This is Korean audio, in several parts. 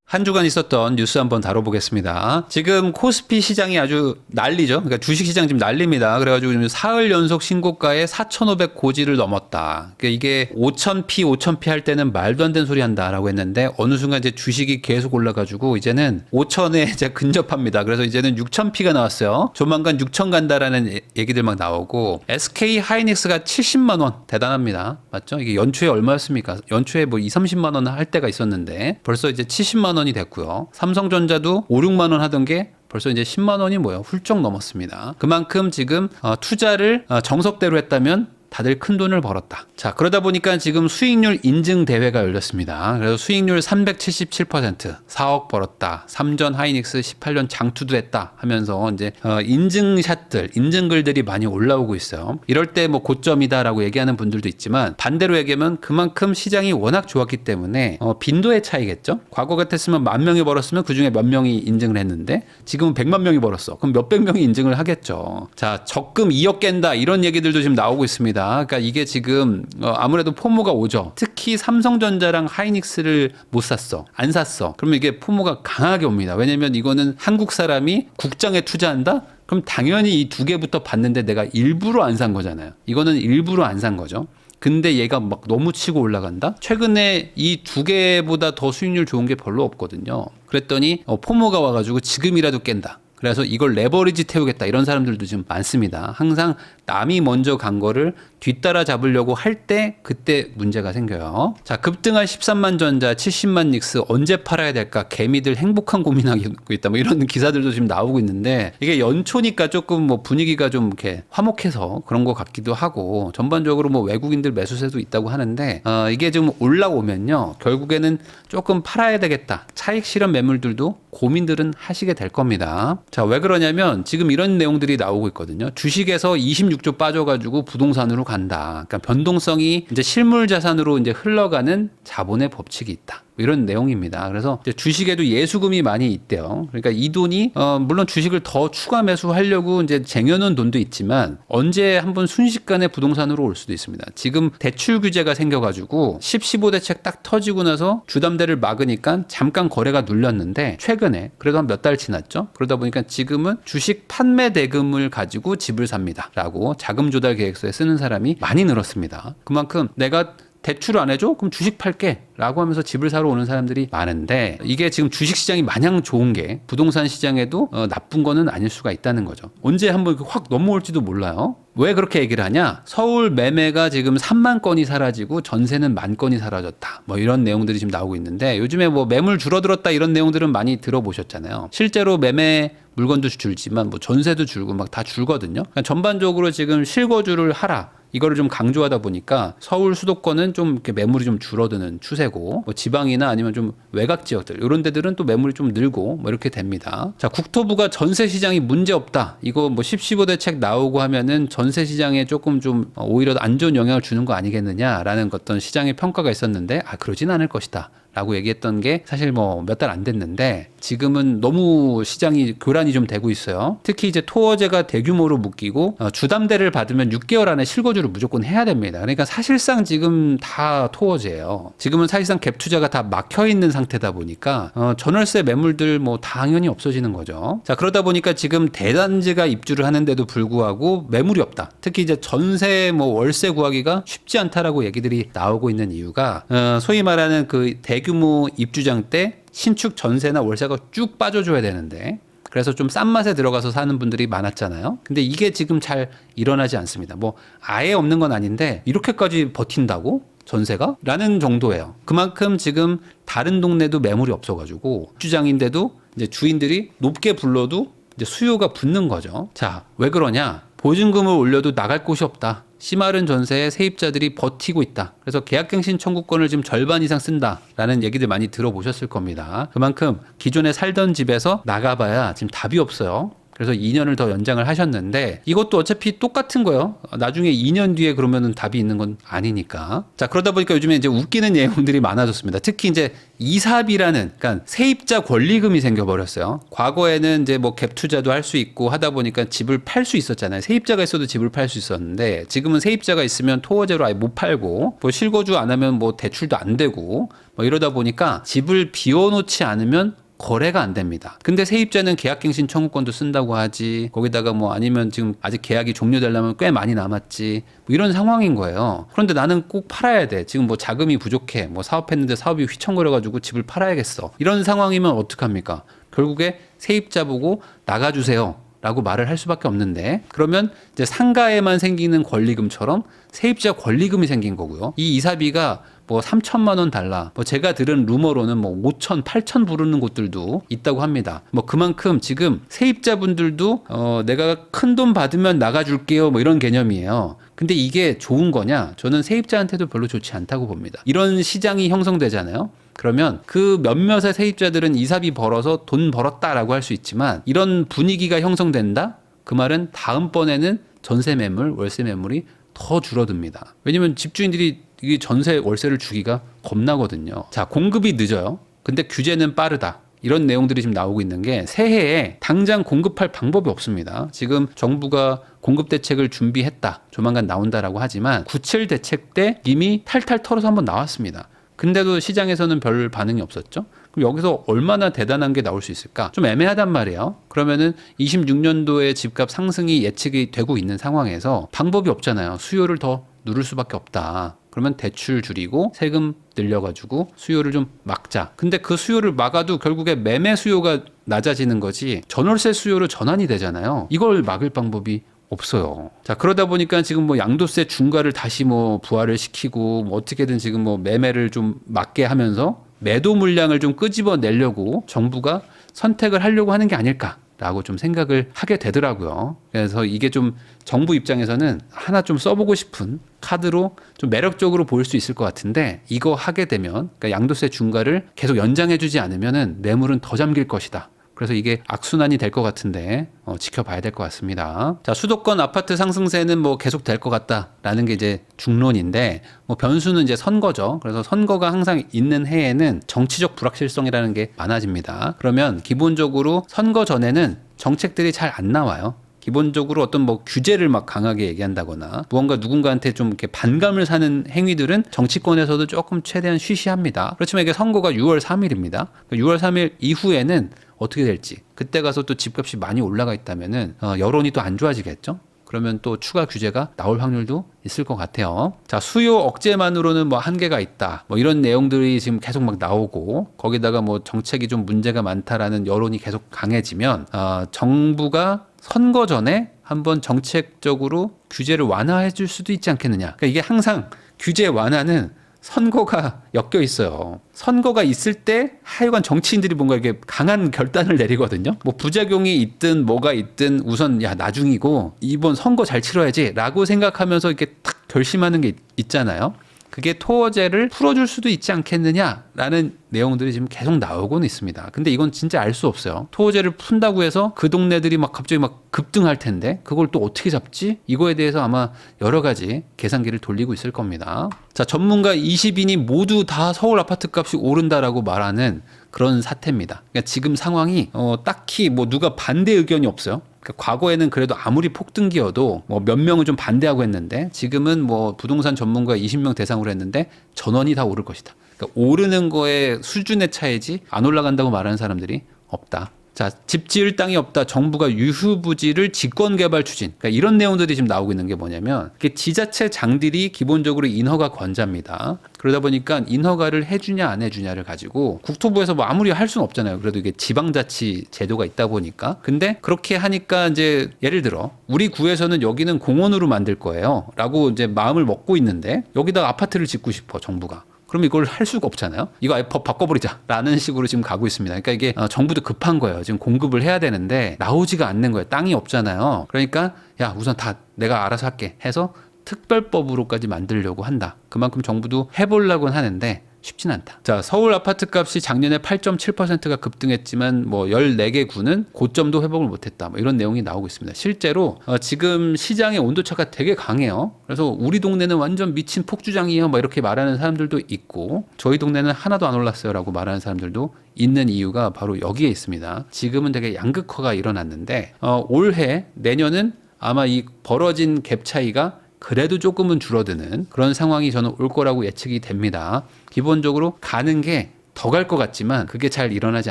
한 주간 있었던 뉴스 한번 다뤄보겠습니다. 지금 코스피 시장이 아주 난리죠. 그러니까 주식시장 지금 난립니다. 그래가지고 지금 사흘 연속 신고가에 4,500 고지를 넘었다. 그러니까 이게 5,000p 할 때는 말도 안 되는 소리 한다라고 했는데 어느 순간 이제 주식이 계속 올라가지고 이제는 5,000에 이제 근접합니다. 그래서 이제는 6,000p가 나왔어요. 조만간 6,000 간다라는 얘기들 막 나오고 SK 하이닉스가 70만 원 대단합니다. 맞죠? 이게 연초에 얼마였습니까? 연초에 뭐 2, 30만 원 할 때가 있었는데 벌써 이제 70만 원이 됐고요. 삼성전자도 5, 6만 원 하던 게 벌써 이제 10만 원이 뭐예요? 훌쩍 넘었습니다. 그만큼 지금 투자를 정석대로 했다면 다들 큰 돈을 벌었다. 자, 그러다 보니까 지금 수익률 인증 대회가 열렸습니다. 그래서 수익률 377%, 4억 벌었다. 삼전 하이닉스 18년 장투도 했다 하면서 이제 인증샷들, 인증글들이 많이 올라오고 있어요. 이럴 때 뭐 고점이다라고 얘기하는 분들도 있지만 반대로 얘기하면 그만큼 시장이 워낙 좋았기 때문에 빈도의 차이겠죠. 과거 같았으면 10,000명이 벌었으면 그중에 몇 명이 인증을 했는데 지금은 100만 명이 벌었어. 그럼 몇백 명이 인증을 하겠죠. 자, 적금 2억 깬다 이런 얘기들도 지금 나오고 있습니다. 그러니까 이게 지금 아무래도 포모가 오죠. 특히 삼성전자랑 하이닉스를 못 샀어. 안 샀어. 그러면 이게 포모가 강하게 옵니다. 왜냐면 이거는 한국 사람이 국장에 투자한다? 그럼 당연히 이 두 개부터 봤는데 내가 일부러 안 산 거잖아요. 이거는 일부러 안 산 거죠. 근데 얘가 막 너무 치고 올라간다? 최근에 이 두 개보다 더 수익률 좋은 게 별로 없거든요. 그랬더니 포모가 와가지고 지금이라도 깬다. 그래서 이걸 레버리지 태우겠다 이런 사람들도 지금 많습니다. 항상 남이 먼저 간 거를 뒤따라 잡으려고 할 때 그때 문제가 생겨요. 자, 급등한 13만 전자, 70만 닉스 언제 팔아야 될까? 개미들 행복한 고민하고 있다. 뭐 이런 기사들도 지금 나오고 있는데 이게 연초니까 조금 뭐 분위기가 좀 이렇게 화목해서 그런 것 같기도 하고 전반적으로 뭐 외국인들 매수세도 있다고 하는데 이게 좀 올라오면요 결국에는 조금 팔아야 되겠다. 차익 실현 매물들도 고민들은 하시게 될 겁니다. 자, 왜 그러냐면 지금 이런 내용들이 나오고 있거든요. 주식에서 26조 빠져가지고 부동산으로 간다. 그러니까 변동성이 이제 실물 자산으로 이제 흘러가는 자본의 법칙이 있다. 이런 내용입니다. 그래서 이제 주식에도 예수금이 많이 있대요. 그러니까 이 돈이 물론 주식을 더 추가 매수하려고 이제 쟁여놓은 돈도 있지만 언제 한번 순식간에 부동산으로 올 수도 있습니다. 지금 대출 규제가 생겨가지고 15대책 딱 터지고 나서 주담대를 막으니까 잠깐 거래가 눌렸는데 최근에 그래도 한 몇 달 지났죠. 그러다 보니까 지금은 주식 판매 대금을 가지고 집을 삽니다라고 자금 조달 계획서에 쓰는 사람이 많이 늘었습니다. 그만큼 내가 대출 안 해줘? 그럼 주식 팔게 라고 하면서 집을 사러 오는 사람들이 많은데 이게 지금 주식시장이 마냥 좋은 게 부동산 시장에도 나쁜 거는 아닐 수가 있다는 거죠. 언제 한번 확 넘어올지도 몰라요. 왜 그렇게 얘기를 하냐? 서울 매매가 지금 3만 건이 사라지고 전세는 10,000건이 사라졌다. 뭐 이런 내용들이 지금 나오고 있는데 요즘에 뭐 매물 줄어들었다 이런 내용들은 많이 들어보셨잖아요. 실제로 매매 물건도 줄지만 뭐 전세도 줄고 막 다 줄거든요. 그러니까 전반적으로 지금 실거주를 하라. 이거를 좀 강조하다 보니까 서울 수도권은 좀 이렇게 매물이 좀 줄어드는 추세고 뭐 지방이나 아니면 좀 외곽 지역들 이런 데들은 또 매물이 좀 늘고 뭐 이렇게 됩니다. 자, 국토부가 전세 시장이 문제 없다. 이거 뭐 15대책 나오고 하면은 전세 시장에 조금 좀 오히려 안 좋은 영향을 주는 거 아니겠느냐라는 어떤 시장의 평가가 있었는데 그러진 않을 것이다. 라고 얘기했던 게 사실 뭐 몇 달 안 됐는데 지금은 너무 시장이 교란이 좀 되고 있어요. 특히 이제 토어제가 대규모로 묶이고 주담대를 받으면 6개월 안에 실거주를 무조건 해야 됩니다. 그러니까 사실상 지금 다 토어제예요. 지금은 사실상 갭 투자가 다 막혀 있는 상태다 보니까 전월세 매물들 뭐 당연히 없어지는 거죠. 자, 그러다 보니까 지금 대단지가 입주를 하는데도 불구하고 매물이 없다. 특히 이제 전세 뭐 월세 구하기가 쉽지 않다라고 얘기들이 나오고 있는 이유가 소위 말하는 그 대규모 입주장 때 신축 전세나 월세가 쭉 빠져줘야 되는데 그래서 좀 싼 맛에 들어가서 사는 분들이 많았잖아요. 근데 이게 지금 잘 일어나지 않습니다. 뭐 아예 없는 건 아닌데 이렇게까지 버틴다고? 전세가? 라는 정도예요. 그만큼 지금 다른 동네도 매물이 없어가지고 입주장인데도 이제 주인들이 높게 불러도 이제 수요가 붙는 거죠. 자, 왜 그러냐? 보증금을 올려도 나갈 곳이 없다. 씨마른 전세에 세입자들이 버티고 있다. 그래서 계약갱신 청구권을 지금 절반 이상 쓴다라는 얘기들 많이 들어보셨을 겁니다. 그만큼 기존에 살던 집에서 나가봐야 지금 답이 없어요. 그래서 2년을 더 연장을 하셨는데 이것도 어차피 똑같은 거예요. 나중에 2년 뒤에 그러면은 답이 있는 건 아니니까. 자, 그러다 보니까 요즘에 이제 웃기는 내용들이 많아졌습니다. 특히 이제 이삽이라는, 그러니까 세입자 권리금이 생겨버렸어요. 과거에는 이제 뭐 갭 투자도 할 수 있고 하다 보니까 집을 팔 수 있었잖아요. 세입자가 있어도 집을 팔 수 있었는데 지금은 세입자가 있으면 토어제로 아예 못 팔고 뭐 실거주 안 하면 뭐 대출도 안 되고 뭐 이러다 보니까 집을 비워놓지 않으면 거래가 안 됩니다. 근데 세입자는 계약갱신 청구권도 쓴다고 하지, 거기다가 뭐 아니면 지금 아직 계약이 종료되려면 꽤 많이 남았지, 뭐 이런 상황인 거예요. 그런데 나는 꼭 팔아야 돼. 지금 뭐 자금이 부족해. 뭐 사업했는데 사업이 휘청거려가지고 집을 팔아야겠어. 이런 상황이면 어떡합니까? 결국에 세입자 보고 나가주세요 라고 말을 할 수밖에 없는데, 그러면 이제 상가에만 생기는 권리금처럼 세입자 권리금이 생긴 거고요. 이 이사비가 뭐 3천만 원 달라. 뭐 제가 들은 루머로는 뭐 5천, 8천 부르는 곳들도 있다고 합니다. 뭐 그만큼 지금 세입자분들도 내가 큰 돈 받으면 나가줄게요. 뭐 이런 개념이에요. 근데 이게 좋은 거냐? 저는 세입자한테도 별로 좋지 않다고 봅니다. 이런 시장이 형성되잖아요. 그러면 그 몇몇의 세입자들은 이사비 벌어서 돈 벌었다라고 할 수 있지만, 이런 분위기가 형성된다? 그 말은 다음번에는 전세 매물, 월세 매물이 더 줄어듭니다. 왜냐면 집주인들이 이 전세 월세를 주기가 겁나거든요. 자, 공급이 늦어요. 근데 규제는 빠르다. 이런 내용들이 지금 나오고 있는 게, 새해에 당장 공급할 방법이 없습니다. 지금 정부가 공급 대책을 준비했다, 조만간 나온다라고 하지만 97 대책 때 이미 탈탈 털어서 한번 나왔습니다. 근데도 시장에서는 별 반응이 없었죠. 그럼 여기서 얼마나 대단한 게 나올 수 있을까? 좀 애매하단 말이에요. 그러면은 26년도에 집값 상승이 예측이 되고 있는 상황에서 방법이 없잖아요. 수요를 더 누를 수밖에 없다. 그러면 대출 줄이고 세금 늘려가지고 수요를 좀 막자. 근데 그 수요를 막아도 결국에 매매 수요가 낮아지는 거지 전월세 수요로 전환이 되잖아요. 이걸 막을 방법이 없어요. 자, 그러다 보니까 지금 뭐 양도세 중과를 다시 뭐 부활을 시키고 뭐 어떻게든 지금 뭐 매매를 좀 막게 하면서 매도 물량을 좀 끄집어내려고 정부가 선택을 하려고 하는 게 아닐까라고 좀 생각을 하게 되더라고요. 그래서 이게 좀 정부 입장에서는 하나 좀 써보고 싶은 카드로 좀 매력적으로 보일 수 있을 것 같은데, 이거 하게 되면, 그러니까 양도세 중과를 계속 연장해주지 않으면은 매물은 더 잠길 것이다. 그래서 이게 악순환이 될 것 같은데 지켜봐야 될 것 같습니다. 자, 수도권 아파트 상승세는 뭐 계속 될 것 같다라는 게 이제 중론인데, 뭐 변수는 이제 선거죠. 그래서 선거가 항상 있는 해에는 정치적 불확실성이라는 게 많아집니다. 그러면 기본적으로 선거 전에는 정책들이 잘 안 나와요. 기본적으로 어떤 뭐 규제를 막 강하게 얘기한다거나 무언가 누군가한테 좀 이렇게 반감을 사는 행위들은 정치권에서도 조금 최대한 쉬쉬합니다. 그렇지만 이게 선거가 6월 3일입니다. 6월 3일 이후에는 어떻게 될지, 그때 가서 또 집값이 많이 올라가 있다면은 여론이 또 안 좋아지겠죠. 그러면 또 추가 규제가 나올 확률도 있을 것 같아요. 자, 수요 억제만으로는 뭐 한계가 있다, 뭐 이런 내용들이 지금 계속 막 나오고, 거기다가 뭐 정책이 좀 문제가 많다라는 여론이 계속 강해지면 정부가 선거 전에 한번 정책적으로 규제를 완화해 줄 수도 있지 않겠느냐. 그러니까 이게 항상 규제 완화는 선거가 엮여 있어요. 선거가 있을 때 하여간 정치인들이 뭔가 이렇게 강한 결단을 내리거든요. 뭐 부작용이 있든 뭐가 있든 우선 야 나중이고 이번 선거 잘 치러야지 라고 생각하면서 이렇게 탁 결심하는 게 있잖아요. 그게 토어제를 풀어줄 수도 있지 않겠느냐라는 내용들이 지금 계속 나오고는 있습니다. 근데 이건 진짜 알 수 없어요. 토어제를 푼다고 해서 그 동네들이 막 갑자기 막 급등할 텐데 그걸 또 어떻게 잡지? 이거에 대해서 아마 여러 가지 계산기를 돌리고 있을 겁니다. 자, 전문가 20인이 모두 다 서울 아파트 값이 오른다라고 말하는 그런 사태입니다. 그러니까 지금 상황이 딱히 뭐 누가 반대 의견이 없어요. 그러니까 과거에는 그래도 아무리 폭등기여도 뭐 몇 명은 좀 반대하고 했는데, 지금은 뭐 부동산 전문가 20명 대상으로 했는데 전원이 다 오를 것이다. 그러니까 오르는 거에 수준의 차이지 안 올라간다고 말하는 사람들이 없다. 자, 집 지을 땅이 없다. 정부가 유휴부지를 직권개발 추진. 그러니까 이런 내용들이 지금 나오고 있는 게 뭐냐면, 지자체 장들이 기본적으로 인허가 권자입니다. 그러다 보니까 인허가를 해주냐 안 해주냐를 가지고 국토부에서 뭐 아무리 할 수는 없잖아요. 그래도 이게 지방자치 제도가 있다 보니까. 근데 그렇게 하니까 이제 예를 들어 우리 구에서는 여기는 공원으로 만들 거예요 라고 이제 마음을 먹고 있는데, 여기다 아파트를 짓고 싶어 정부가. 그럼 이걸 할 수가 없잖아요. 이거 아예 법 바꿔버리자라는 식으로 지금 가고 있습니다. 그러니까 이게 정부도 급한 거예요. 지금 공급을 해야 되는데 나오지가 않는 거예요. 땅이 없잖아요. 그러니까 야 우선 다 내가 알아서 할게 해서 특별법으로까지 만들려고 한다. 그만큼 정부도 해보려고는 하는데 쉽진 않다. 자, 서울 아파트 값이 작년에 8.7%가 급등했지만 뭐 14개 구는 고점도 회복을 못했다. 뭐 이런 내용이 나오고 있습니다. 실제로 지금 시장의 온도차가 되게 강해요. 그래서 우리 동네는 완전 미친 폭주장이에요. 뭐 이렇게 말하는 사람들도 있고 저희 동네는 하나도 안 올랐어요라고 말하는 사람들도 있는 이유가 바로 여기에 있습니다. 지금은 되게 양극화가 일어났는데 올해 내년은 아마 이 벌어진 갭 차이가 그래도 조금은 줄어드는 그런 상황이 저는 올 거라고 예측이 됩니다. 기본적으로 가는 게 더 갈 것 같지만 그게 잘 일어나지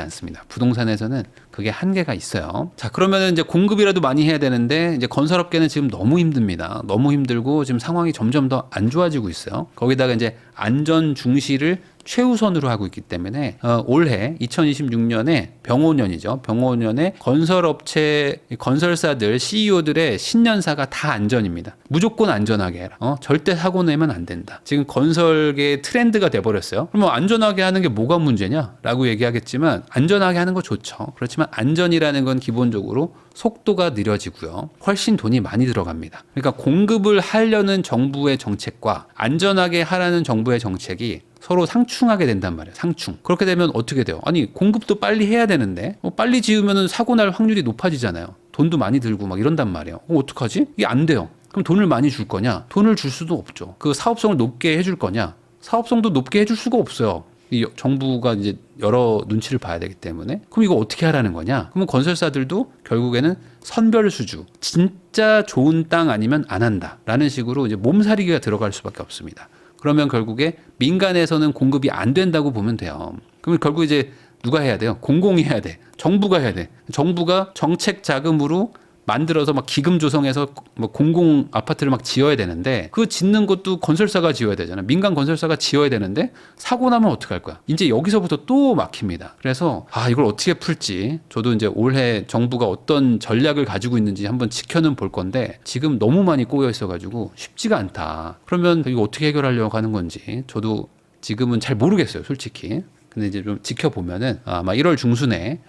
않습니다. 부동산에서는 그게 한계가 있어요. 자, 그러면은 이제 공급이라도 많이 해야 되는데 이제 건설업계는 지금 너무 힘듭니다. 너무 힘들고 지금 상황이 점점 더 안 좋아지고 있어요. 거기다가 이제 안전 중시를 최우선으로 하고 있기 때문에 올해 2026년에 병오년이죠. 병오년에 건설업체 건설사들 CEO들의 신년사가 다 안전입니다. 무조건 안전하게 해라. 절대 사고 내면 안 된다. 지금 건설계의 트렌드가 돼버렸어요. 그럼 안전하게 하는 게 뭐가 문제냐라고 얘기하겠지만 안전하게 하는 거 좋죠. 그렇지만 안전이라는 건 기본적으로 속도가 느려지고요. 훨씬 돈이 많이 들어갑니다. 그러니까 공급을 하려는 정부의 정책과 안전하게 하라는 정부의 정책이 서로 상충하게 된단 말이에요. 상충. 그렇게 되면 어떻게 돼요? 아니 공급도 빨리 해야 되는데 빨리 지으면 사고 날 확률이 높아지잖아요. 돈도 많이 들고 막 이런단 말이에요. 어떡하지? 이게 안 돼요. 그럼 돈을 많이 줄 거냐? 돈을 줄 수도 없죠. 그 사업성을 높게 해줄 거냐? 사업성도 높게 해줄 수가 없어요. 이 정부가 이제 여러 눈치를 봐야 되기 때문에. 그럼 이거 어떻게 하라는 거냐? 그러면 건설사들도 결국에는 선별수주, 진짜 좋은 땅 아니면 안 한다라는 식으로 이제 몸살이기가 들어갈 수밖에 없습니다. 그러면 결국에 민간에서는 공급이 안 된다고 보면 돼요. 그러면 결국 이제 누가 해야 돼요? 공공이 해야 돼. 정부가 해야 돼. 정부가 정책 자금으로 만들어서 막 기금 조성해서 뭐 공공 아파트를 막 지어야 되는데 그 짓는 것도 건설사가 지어야 되잖아. 민간 건설사가 지어야 되는데 사고 나면 어떡할 거야? 이제 여기서부터 또 막힙니다. 그래서 이걸 어떻게 풀지? 저도 이제 올해 정부가 어떤 전략을 가지고 있는지 한번 지켜는 볼 건데 지금 너무 많이 꼬여 있어가지고 쉽지가 않다. 그러면 이거 어떻게 해결하려고 하는 건지 저도 지금은 잘 모르겠어요, 솔직히. 근데 이제 좀 지켜보면은 아마 1월 중순에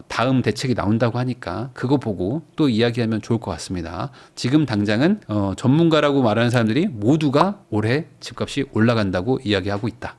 다음 대책이 나온다고 하니까 그거 보고 또 이야기하면 좋을 것 같습니다. 지금 당장은 전문가라고 말하는 사람들이 모두가 올해 집값이 올라간다고 이야기하고 있다.